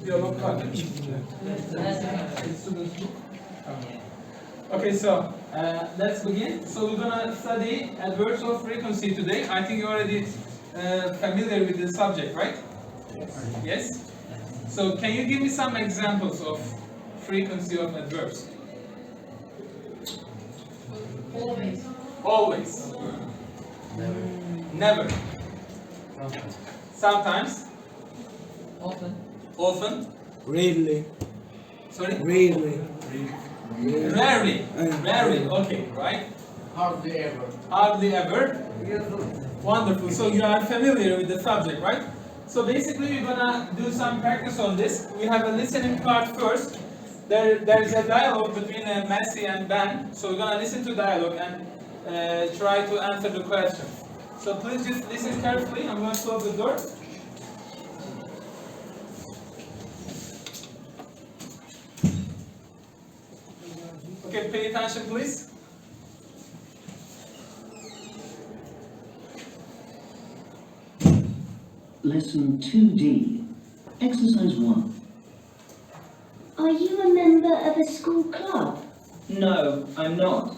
Diyalog var. Okay, so let's begin. So we're gonna study adverbs of frequency today. I think you're already familiar with the subject, right? Yes. So can you give me some examples of frequency of adverbs? Always. Always. Never. Sometimes. Often. Often. Rarely. Sorry. Rarely. Rarely. Rarely. Okay, right? Hardly ever. Hardly ever. Wonderful. So you are familiar with the subject, right? So basically we're gonna do some practice on this. We have a listening part first. There is a dialogue between Messi and Ben. So we're gonna listen to dialogue and try to answer the question. So please just listen carefully. I'm gonna close the door. Okay, pay attention please. Lesson 2D, Exercise 1. Are you a member of a school club? No, I'm not.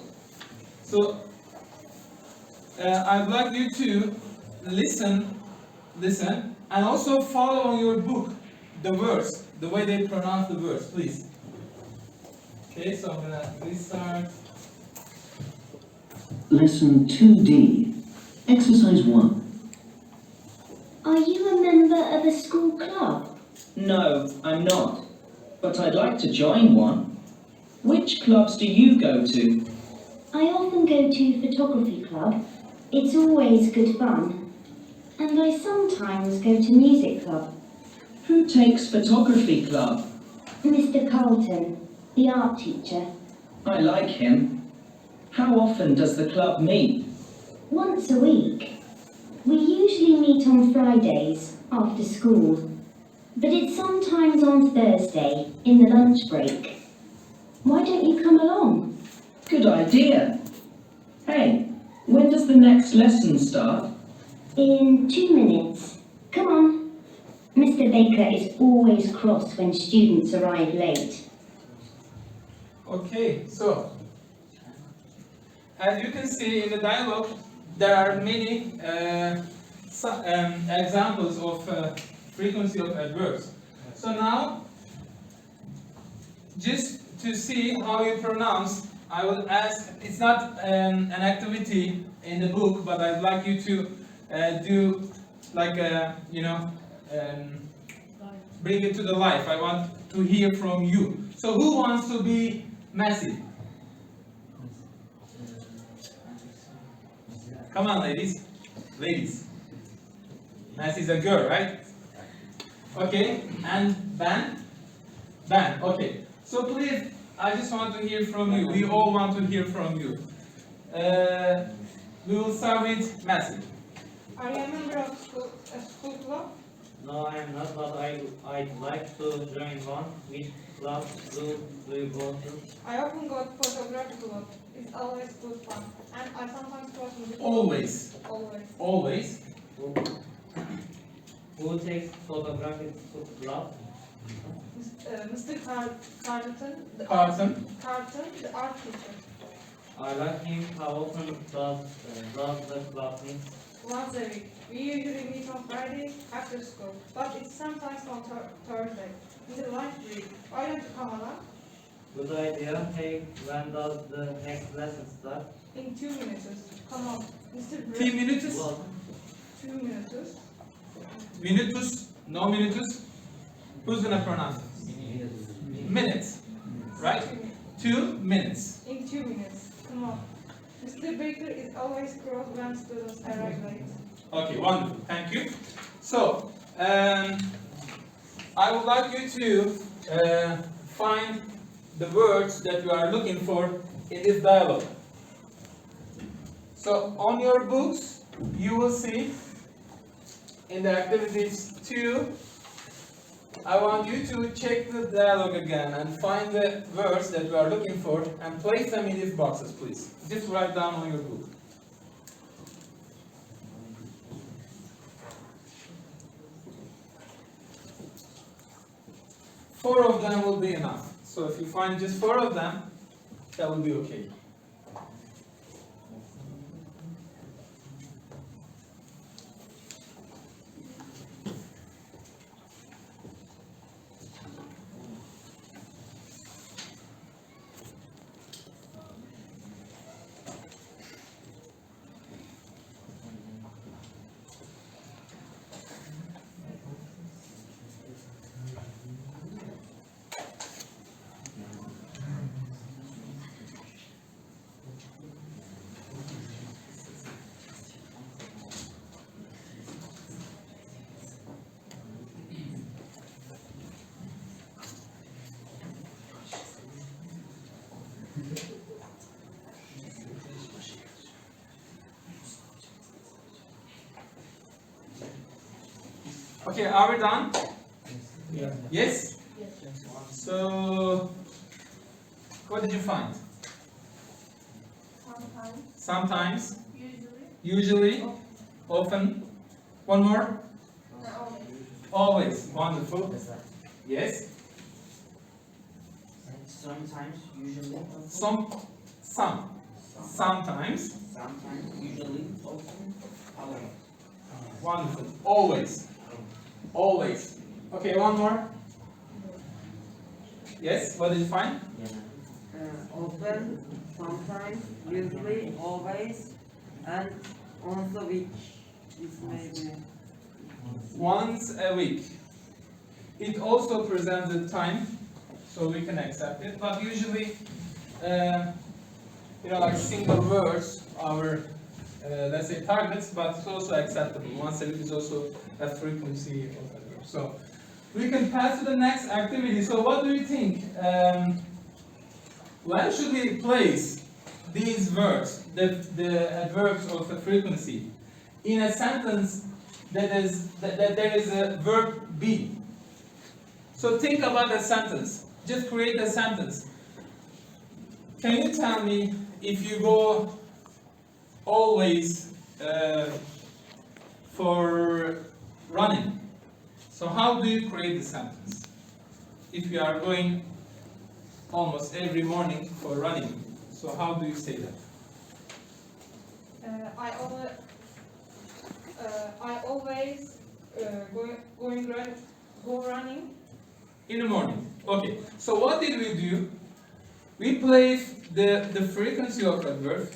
So I'd like you to listen, and also follow on your book the words, the way they pronounce the words, please. Okay, so I'm gonna restart. Lesson 2D, Exercise 1. Are you a member of a school club? No, I'm not. But I'd like to join one. Which clubs do you go to? I often go to photography club. It's always good fun. And I sometimes go to music club. Who takes photography club? Mr. Carlton, the art teacher. I like him. How often does the club meet? Once a week. We usually meet on Fridays after school. But it's sometimes on Thursday in the lunch break. Why don't you come along? Good idea. Hey, when does the next lesson start? In 2 minutes. Come on. Mr. Baker is always cross when students arrive late. Okay, so as you can see in the dialogue, there are many examples of frequency of adverbs. So now, just to see how you pronounce, I will ask, it's not an activity in the book, but I'd like you to do like a, bring it to the life. I want to hear from you. So who wants to be Messi? Come on, ladies. Ladies. Messi's a girl, right? Okay, and Ben? Ben, okay. So please, I just want to hear from you. We all want to hear from you. We will start with Messi. Are you a member of a school club? No, I am not, but I'd like to join one. Which club do you go to? I often go to photography club. It's always good fun. And I sometimes go to music club. Always. Always. Always. Who takes photography club? Mr. Carlton, the Carlton. the art teacher. I like him. How often does the club meet? Once a week. We usually meet on Friday after school, but it's sometimes on Thursday in the lunch break. Why don't you come along? Good idea. Hey, when does the next lesson start? In 2 minutes. Come on, Mr. 2 minutes. 2 minutes. Minutus. No minutus. Who's gonna pronounce it? Minutes. Right? 2 minutes. In 2 minutes. Come on. Mr. Baker is always cross when students arrive late. Okay, wonderful. Thank you. So, I would like you to find the words that you are looking for in this dialogue. So, on your books, you will see in the activities 2, I want you to check the dialogue again and find the words that you are looking for and place them in these boxes, please. Just write down on your book. 4 of them will be enough. So if you find just 4 of them, that will be okay. Okay, are we done? Yeah. Yes? So, what did you find? Sometimes. Sometimes, Usually. usually, often. One more? Always. Always. Wonderful. Yes? Sometimes, usually, Sometimes, sometimes, usually, often, always. wonderful. Always. Always. Okay, one more. Yes, what did you find? Often, sometimes, usually, always, and once a week. This may be. Once a week. It also presents the time, so we can accept it. But usually, like single words are, let's say, targets, but it's also acceptable. Once a week is also a frequency of a verb. So we can pass to the next activity. So what do you think? When should we place these verbs, the adverbs of a frequency, in a sentence that there is a verb be? So think about a sentence. Just create a sentence. Can you tell me if you go always for running? So how do you create the sentence? If you are going almost every morning for running, so how do you say that? I always go running. In the morning. Okay. So what did we do? We placed the frequency of a verb.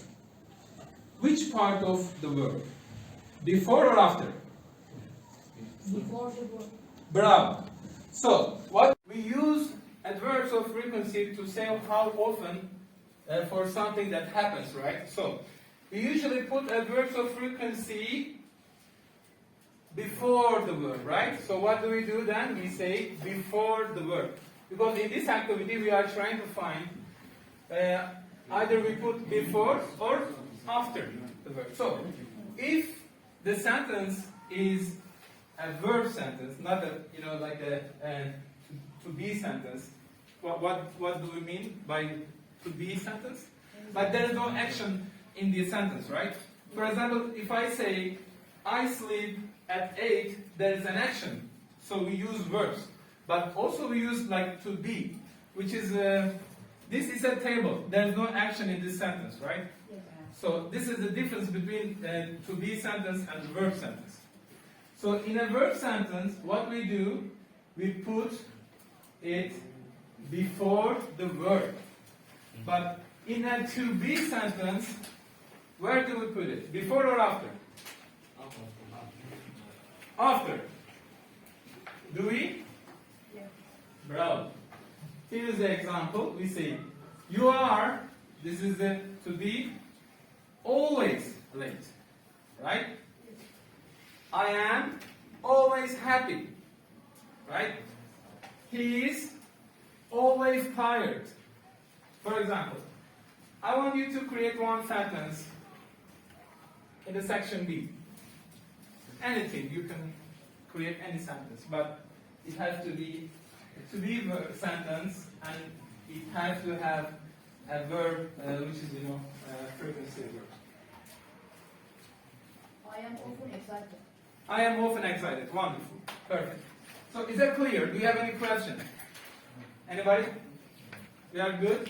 Which part of the verb? Before or after? Before the verb. Bravo. So what we use adverbs of frequency to say how often for something that happens, right? So we usually put adverbs of frequency before the verb, right? So what do we do then? We say before the verb. Because in this activity we are trying to find either we put before or after the verb. So if the sentence is a verb sentence, not a like a to be sentence, what do we mean by to be sentence? But there is no action in the sentence, right? For example, if I say I sleep at 8, there is an action. So we use verbs. But also we use like to be, which is, this is a table. There is no action in this sentence, right? So this is the difference between to be sentence and verb sentence. So in a verb sentence, what we do, we put it before the verb. But in a to be sentence, where do we put it? Before or after? After. Do we? Yes. Bravo. Here is the example. We say, you are, this is the to be, always late. Right? I am always happy. Right? He is always tired. For example, I want you to create one sentence in the section B. Anything, you can create any sentence, but it has to be a to-be sentence, and it has to have a verb, which is, frequency verb. I am often excited. I am often excited. Wonderful. Perfect. So is that clear? Do you have any question? Anybody? We are good?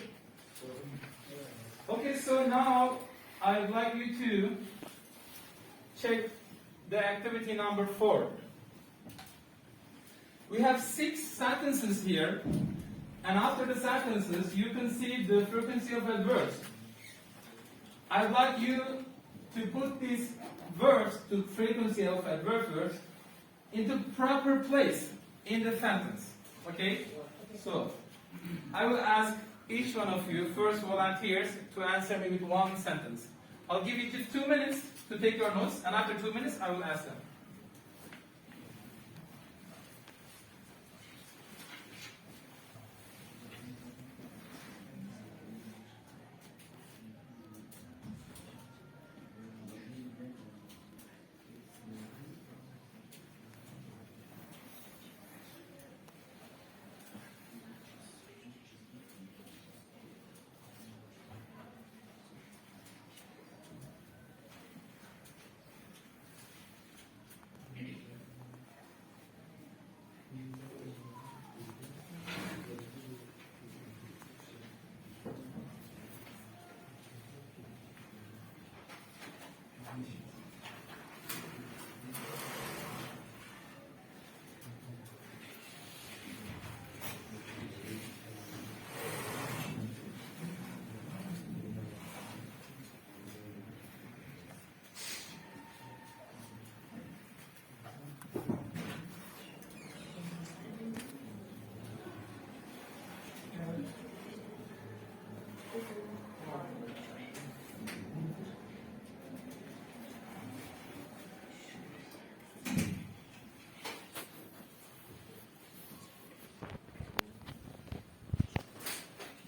Okay, so now I would like you to check the activity number 4. We have 6 sentences here, and after the sentences you can see the frequency of adverbs. I would like you to put these verbs, to frequency of adverb verbs, into proper place in the sentence. Okay? So, I will ask each one of you, first volunteers, to answer me with one sentence. I'll give you just 2 minutes to take your notes, and after 2 minutes, I will ask them.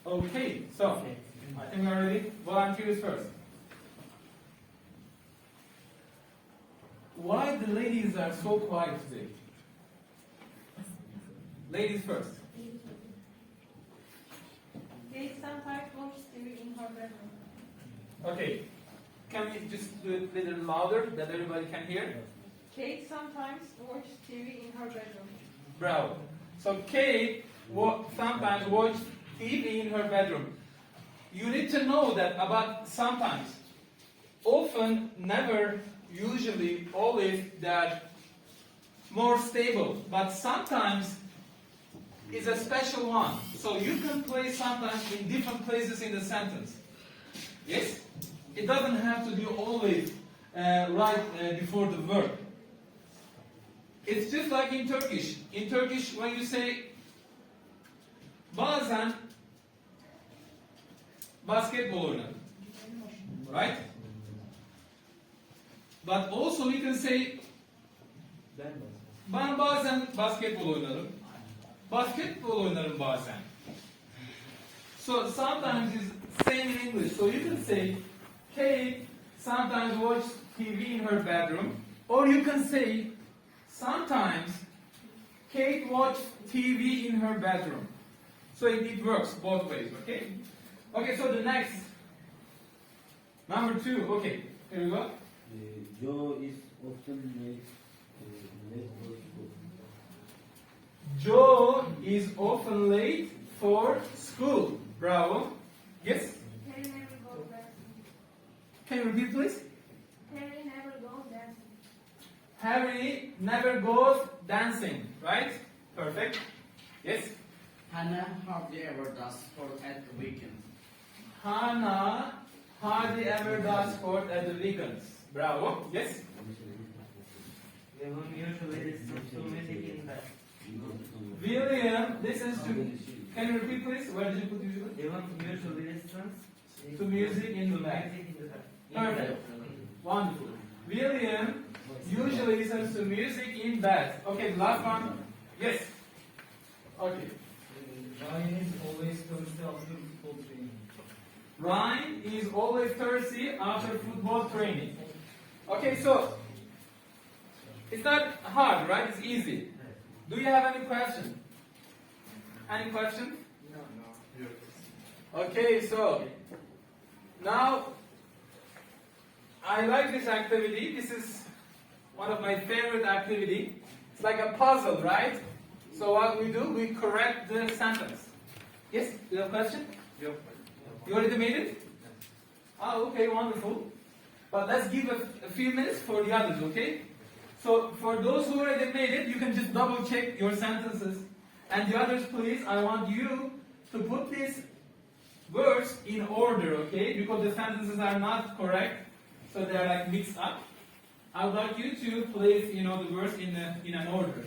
Okay, so I think we are ready. Volunteers first. Why the ladies are so quiet today? Ladies first. Kate sometimes watches TV in her bedroom. Okay, can we just do it a little louder that everybody can hear? Kate sometimes watches TV in her bedroom. Bravo. So Kate sometimes watches TV in her bedroom. You need to know that about sometimes. Often, never, usually, always, that more stable. But sometimes is a special one. So you can place sometimes in different places in the sentence. Yes? It doesn't have to be always right before the verb. It's just like in Turkish. In Turkish, when you say bazen basketball oynarım. Right? But also we can say ben bazen basketbol oynarım. Basketbol oynarım bazen. So sometimes it's same in English. So you can say Kate sometimes watches TV in her bedroom. Or you can say sometimes Kate watches TV in her bedroom. So it works both ways, okay? Okay, so the next. Number 2, okay. Here we go. Joe is often late for school. Joe is often late for school. Bravo. Yes? Harry never goes dancing. Can you repeat, please? Harry never goes dancing. Harry never goes dancing, right? Perfect. Yes? Hannah hardly ever does sport at the weekend. Hannah hardly ever does sport at the weekends. Bravo. Yes? William usually listens to music in bed. William listens to... Can you repeat, please? Where did you put usually? William usually listens To music in the bed. Perfect. Wonderful. William usually listens to music in bed. Okay, the last one. Yes. Okay. Ryan is always thirsty after football training. Ryan is always thirsty after football training. Okay, so it's not hard, right? It's easy. Do you have any question? Any question? No. Okay, so now I like this activity. This is one of my favorite activity. It's like a puzzle, right? So what we do, we correct the sentence. Yes, you have a question? You already made it? Ah, okay, wonderful. But let's give a few minutes for the others, okay? So for those who already made it, you can just double check your sentences. And the others, please, I want you to put this words in order, okay? Because the sentences are not correct, so they are like mixed up. I would like you to place, the words in an order.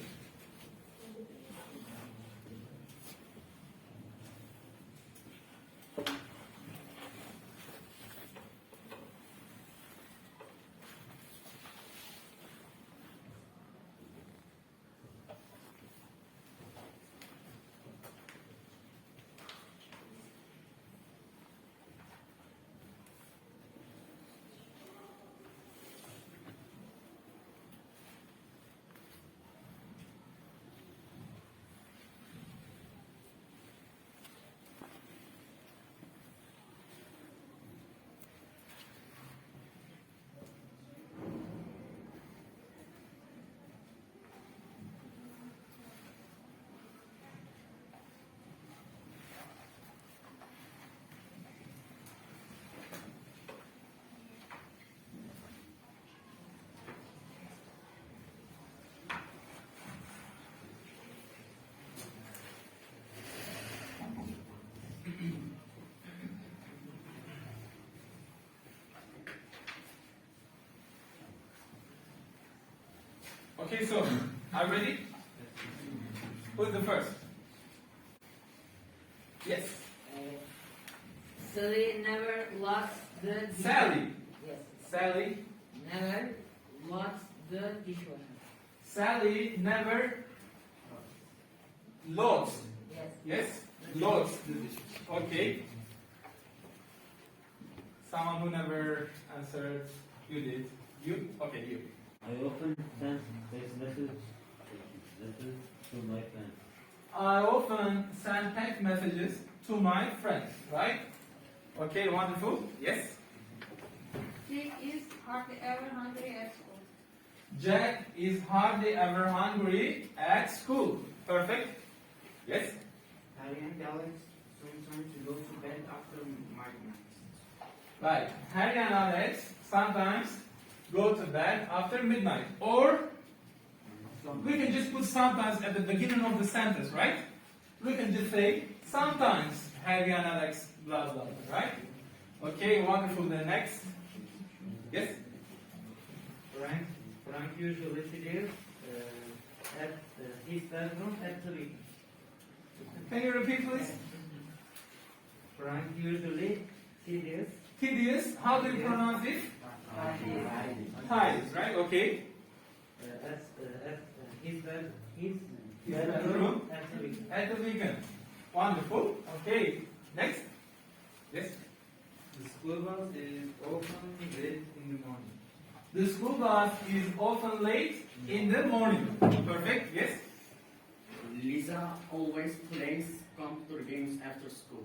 Okay, so, are you ready? Who's the first? Yes. Sally never lost the Sally. Yes. Sally. Never lost the dishwasher. Sally never lost. Yes. Yes? Lost. Okay. Someone who never answered. You did. You? Okay, you. I often send text messages to my friends. I often send text messages to my friends, right? Okay, wonderful. Yes? She is hardly ever hungry at school. Jack is hardly ever hungry at school. Perfect. Yes? Harry and Alex sometimes go to bed after midnight. Right. Harry and Alex sometimes go to bed after midnight. Or we can just put sometimes at the beginning of the sentence, right? We can just say sometimes Harry and Alex blah blah blah, right? Okay, wonderful. The next. Yes? Frank usually sits at his bedroom at 3. Can you repeat, please? Frank usually sits Tedious. How do you pronounce it? Hides, right? Okay. at his His bedroom bedroom at 3. at the weekend. Wonderful. Okay. Next. Yes. The school bus is often late in the morning. The school bus is often late in the morning. Perfect. Yes. Lisa always plays computer games after school.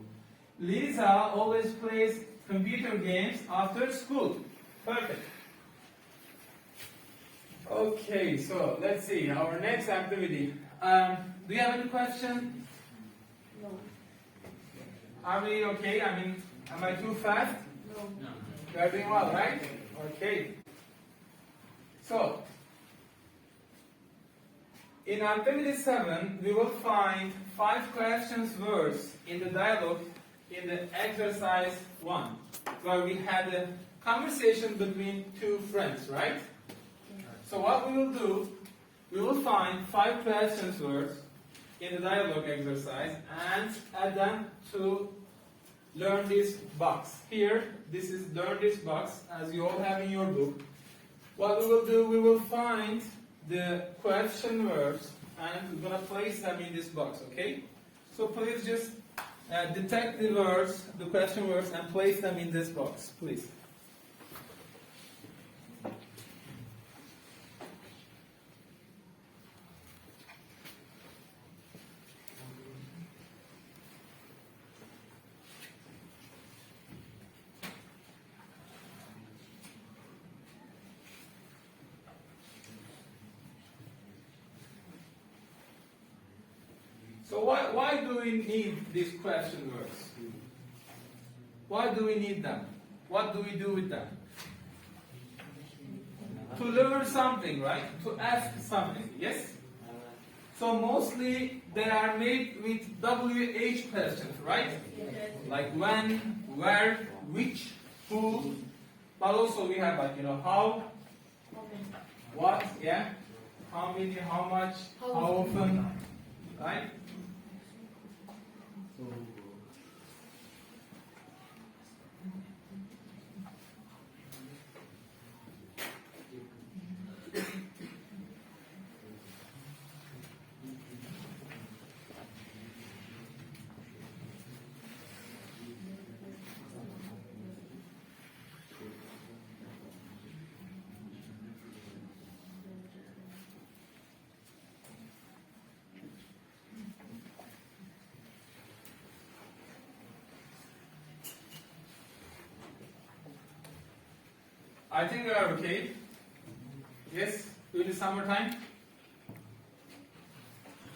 Lisa always plays computer games after school. Perfect. Okay, so let's see our next activity. Do you have any question? No. Are we okay? I mean, am I too fast? No. You are doing well, right? Okay. So, in activity 7, we will find 5 questions words in the dialogue in the exercise 1, where we had a conversation between 2 friends, right? So what we will do, we will find 5 questions words in the dialogue exercise and add them to learn this box. Here, this is learn this box, as you all have in your book. What we will do, we will find the question words and we're going to place them in this box, okay? So please just detect the words, the question words, and place them in this box, please. So why do we need these question words? Why do we need them? What do we do with them? To learn something, right? To ask something, yes? So mostly they are made with WH questions, right? Like when, where, which, who. But also we have like, how, what, yeah? How many, how much, how often, right? I think we are okay. Yes, during the summertime.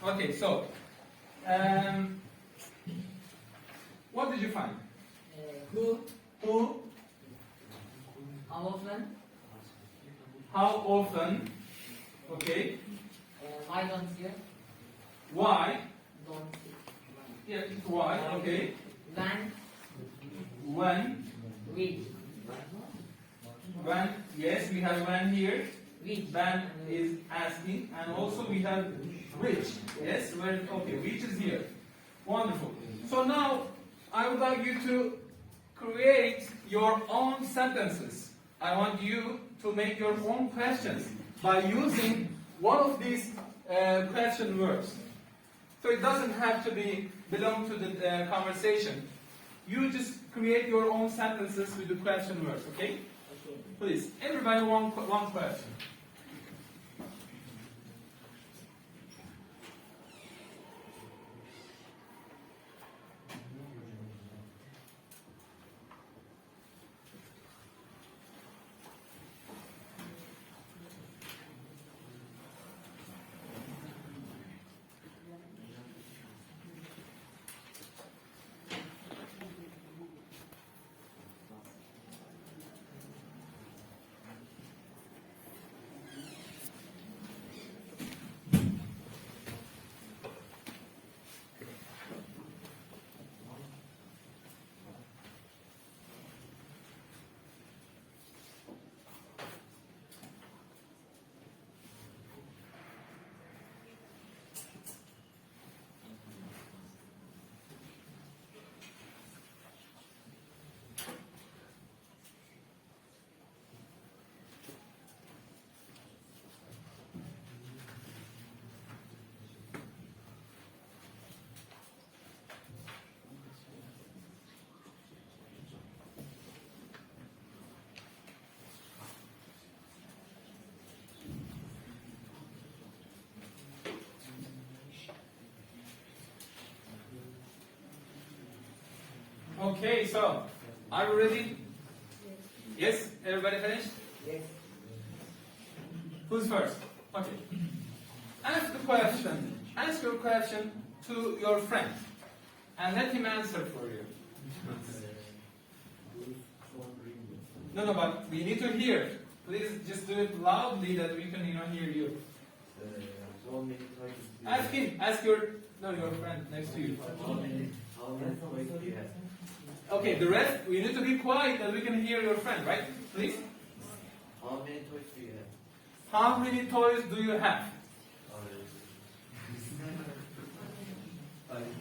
Okay, so what did you find? Who? Who? How often? How often? Okay. Why don't you? Why? Don't you? Yeah, why? Okay. When? When? Which? When? Yes, we have when here. Which? When is asking, and also we have which. Yes, when? Okay, which is here. Wonderful. So now I would like you to create your own sentences. I want you to make your own questions by using one of these question words. So it doesn't have to belong to the conversation. You just create your own sentences with the question words, okay? Please, everybody one question. Okay, so are you ready? Yes? Everybody finished? Yes. Who's first? Okay. Ask the question. Ask your question to your friend and let him answer for you. No, but we need to hear. Please just do it loudly that we can hear you. Ask him. Ask your friend next to you. Okay, the rest, we need to be quiet that we can hear your friend, right? Please. How many toys do you have? How many toys do you have?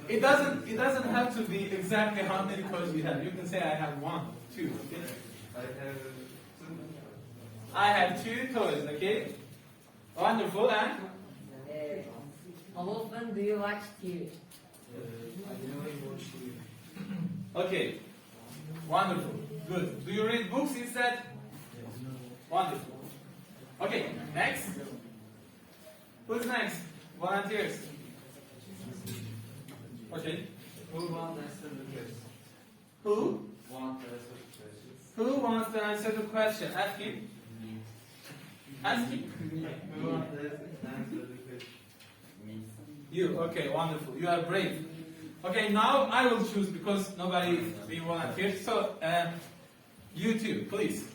It doesn't have to be exactly how many toys we have. You can say I have 1, 2, okay? I have 2 toys, okay? Wonderful, and? How often do you watch TV? Okay. Wonderful. Good. Do you read books instead? Wonderful. Okay, next. Who's next? Volunteers. Okay. Who wants to answer the question? Who? Want to answer the question? Who wants to answer the question? Ask him. Ask him. Who wants to answer the question? Me. You, okay, wonderful. You are brave. Okay, now I will choose because nobody will volunteer. So, you two, please.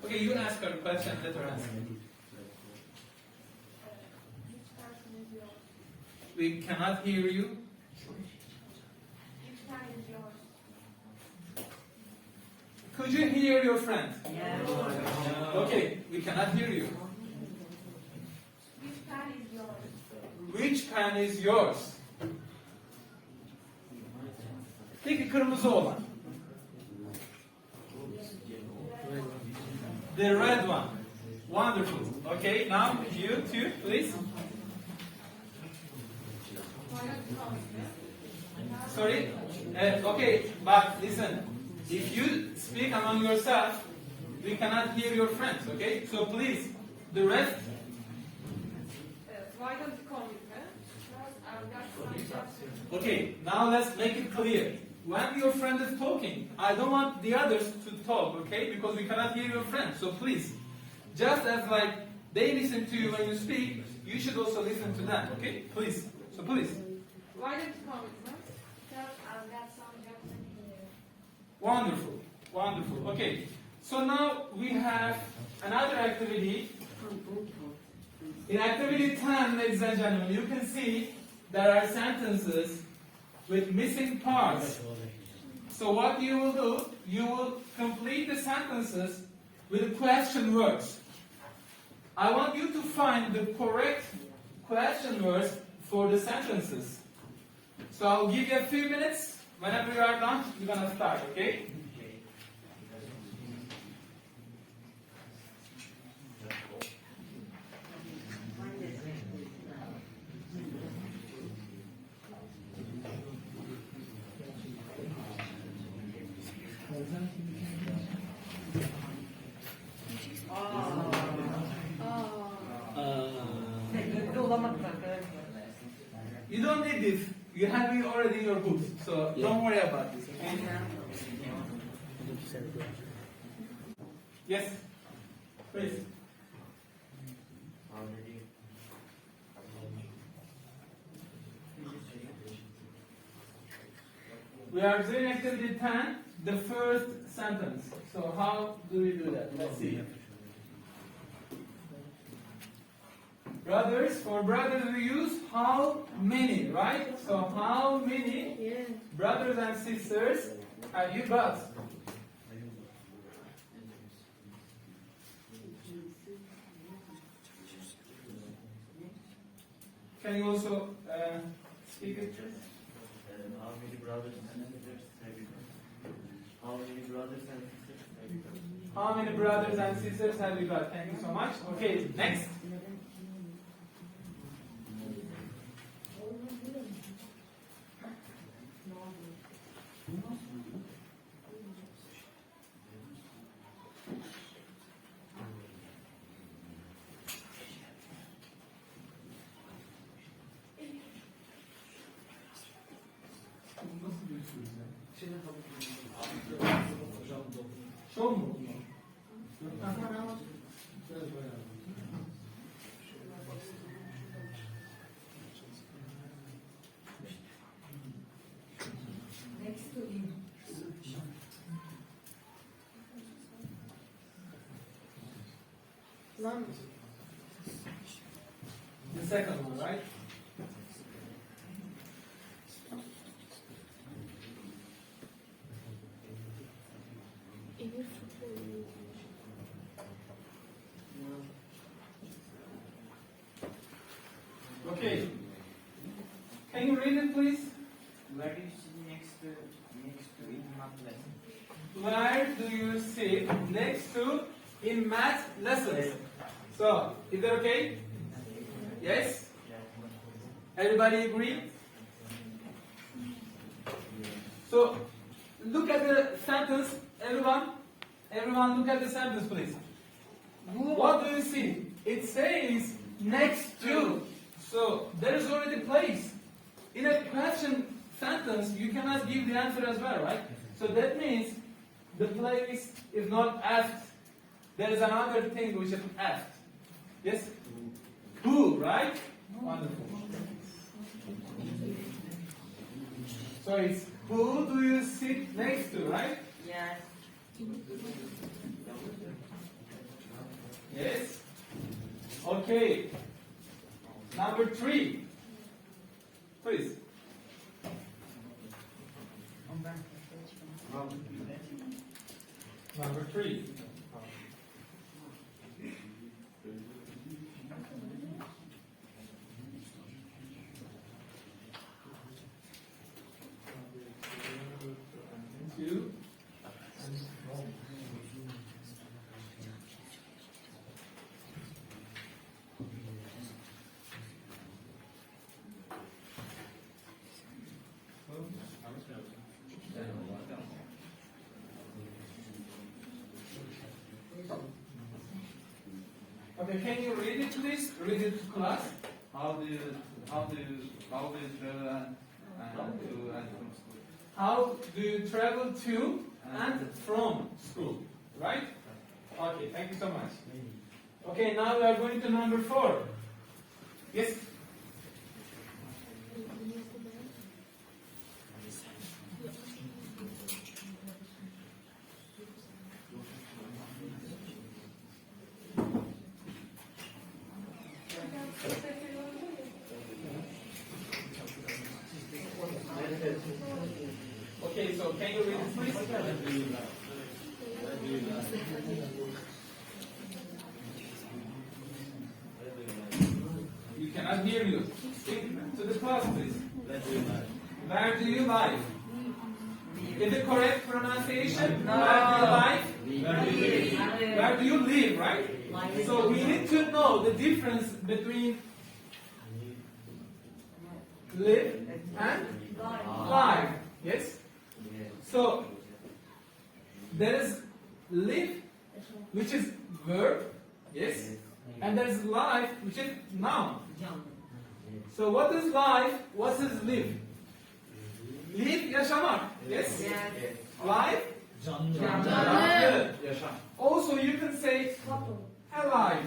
Okay, you ask her a question, let her answer. We cannot hear you. Could you hear your friend? Okay, we cannot hear you. Which pen is yours? Peki kırmızı olan. The red one. Wonderful. Okay, now you two, please. Sorry? Okay, but listen. If you speak among yourself, we cannot hear your friends, okay? So please, the rest. Why don't you come with me? Okay, now let's make it clear. When your friend is talking, I don't want the others to talk, okay? Because we cannot hear your friend. So please, just as like they listen to you when you speak, you should also listen to them, okay? Please. So please. Why don't you come with me? Wonderful, wonderful. Okay, so now we have another activity. In activity 10, ladies and gentlemen, you can see there are sentences with missing parts. So what you will do, you will complete the sentences with question words. I want you to find the correct question words for the sentences. So I'll give you a few minutes. Whenever you are done, you're gonna start, okay? You don't need this. You have it already in your books, so don't worry about this. Okay? Yes, please. We are doing activity 10, the first sentence. So how do we do that? Let's see. Brothers, for brothers we use how many, right? So how many brothers and sisters have you got? Can you also speak it? How many brothers and sisters have you got? How many brothers and sisters have you got? How many brothers and sisters have you got? Thank you so much. Okay, next. Şov mu? Next to him. The second one, right? Okay. Can you read it, please? Where do you sit next to in math lesson? Where do you sit next to in math lessons? So, is that okay? Yes? Everybody agree? So, look at the sentence, everyone. Everyone look at the sentence, please. What do you see? It says next to. So, there is already place. In a question sentence, you cannot give the answer as well, right? So that means the place is not asked. There is another thing which is asked. Yes? Who, right? Wonderful. So it's who do you sit next to, right? Yes. Yes. Okay. Number 3. Please. Number 3. Two. Okay, can you read it please? Read it to class. How do you travel and to and from school? How do you travel to and from school? Right? Okay, thank you so much. Okay, now we are going to number 4. Yes? Okay, so can you read it please? You cannot hear you. Speak to the class please. Where do you live? Is the correct pronunciation? No. Where do you live? Where do you live, right? So we need to know the difference between live and live. Yes? So there is live, which is verb, yes? And there is life, which is noun. So what is life? What is live? Live, yaşamak. Yes? Yes. Life? Canlı. Also you can say alive.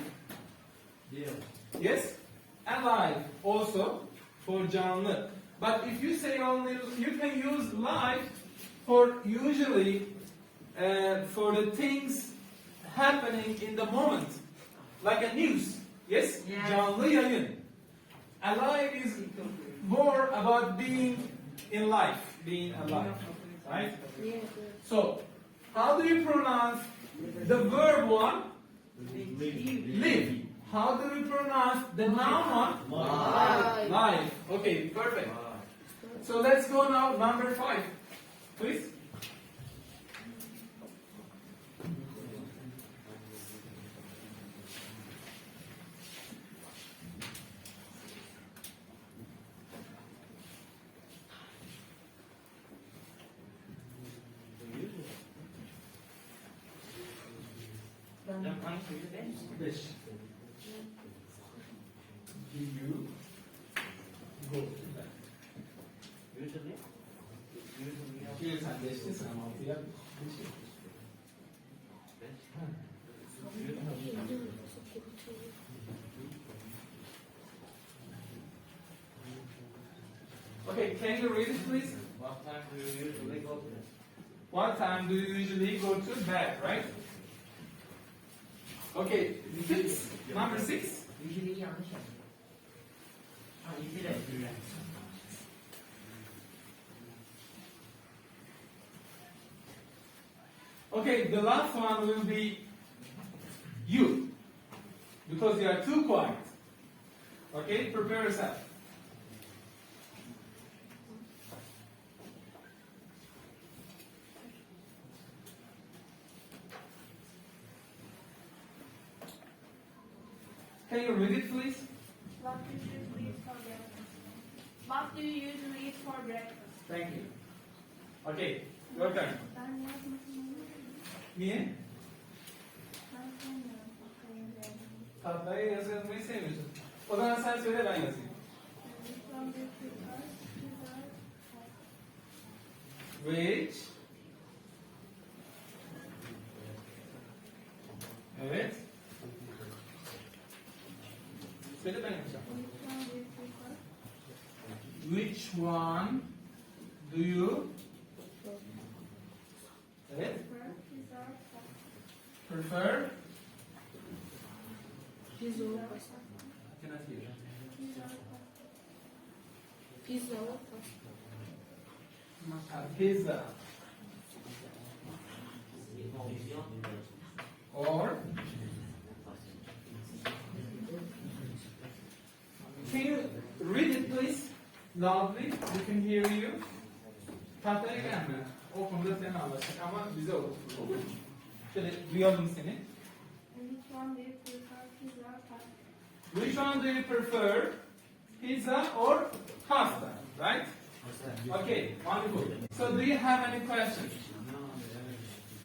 Yes? Alive also for canlı. But if you say only, you can use live for usually for the things happening in the moment. Like a news. Yes? Yes. Canlı yayın. Alive is more about being in life, being alive. Right? So, how do you pronounce the verb one? Live. How do you pronounce the noun one? Live. Okay, perfect. So let's go now, number 5. Please. Beş. You go. Usually. Bir sen beştin, sen 6 yap. Okay, can you read it please? What time do you usually go to? What time do you usually go to bed, right? Okay, 6. Number 6. Usually yanlış yapıyor. Usually. Okay, the last one will be you. Because you are too quiet. Okay, prepare yourself. Can you read it, please? What do you usually eat for breakfast? What do you usually eat for breakfast? Thank you. Okay, your turn. Ben yazmasını Niye? ben sevmiyorum. Tahtaya yazmayı sevmiyorsun. O zaman sen söyle, ben yazayım. Which? Evet. Söyle, ben Which one do you evet, prefer? Pizza. I cannot hear. Pizza. Pizza. Or can you read it please loudly? We can hear you. Tahtaya gelme. O konuda seni anlaştık ama bize oku. Şöyle duyalım seni. Which one do you prefer, pizza or pasta? Which one do you prefer? Pizza or pasta? Right? Okay, wonderful. So do you have any questions?